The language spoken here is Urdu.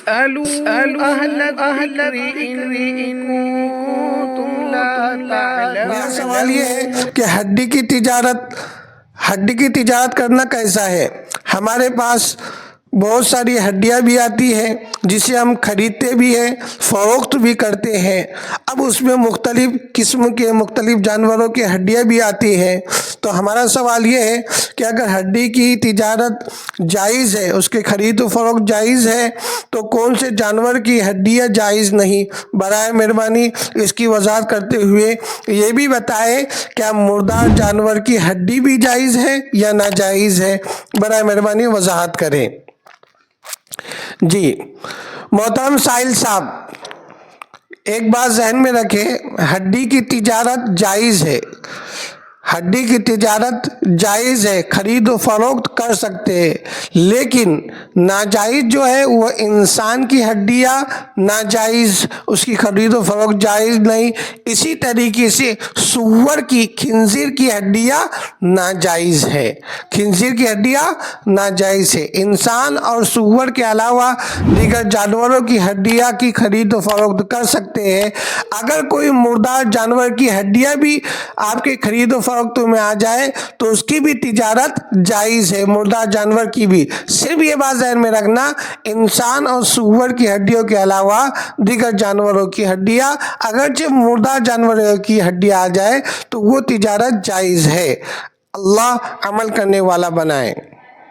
فاسألوا أهل الذكر إن كنتم لا تعلمون۔ میرا سوال یہ ہے کہ ہڈی کی تجارت کرنا کیسا ہے؟ ہمارے پاس بہت ساری ہڈیاں بھی آتی ہیں جسے ہم خریدتے بھی ہیں، فروخت بھی کرتے ہیں۔ اب اس میں مختلف قسم کے مختلف جانوروں کی ہڈیاں بھی آتی ہیں، تو ہمارا سوال یہ ہے کہ اگر ہڈی کی تجارت جائز ہے، اس کے خرید و فروخت جائز ہے، تو کون سے جانور کی ہڈیاں جائز نہیں؟ برائے مہربانی اس کی وضاحت کرتے ہوئے یہ بھی بتائیں کیا مردار جانور کی ہڈی بھی جائز ہے یا ناجائز ہے؟ برائے مہربانی وضاحت کریں۔ جی محترم سائل صاحب، ایک بات ذہن میں رکھیں، ہڈی کی تجارت جائز ہے، ہڈی کی تجارت جائز ہے، خرید و فروخت کر سکتے ہیں، لیکن ناجائز جو ہے وہ انسان کی ہڈیاں ناجائز، اس کی خرید و فروخت جائز نہیں۔ اسی طریقے سے سور کی، خنزیر کی ہڈیاں ناجائز ہے، خنزیر کی ہڈیاں ناجائز ہے۔ انسان اور سور کے علاوہ دیگر جانوروں کی ہڈیاں کی خرید و فروخت کر سکتے ہیں۔ اگر کوئی مردار جانور کی ہڈیاں بھی آپ کے خرید و فروخت میں آ جائے تو اس کی بھی تجارت جائز ہے، مردار جانور کی بھی۔ صرف یہ بات ذہن میں رکھنا، انسان اور سور کی ہڈیوں کے علاوہ دیگر جانوروں کی ہڈیاں، اگرچہ مردار جانوروں کی ہڈیاں آ جائے تو وہ تجارت جائز ہے۔ اللہ عمل کرنے والا بنائے۔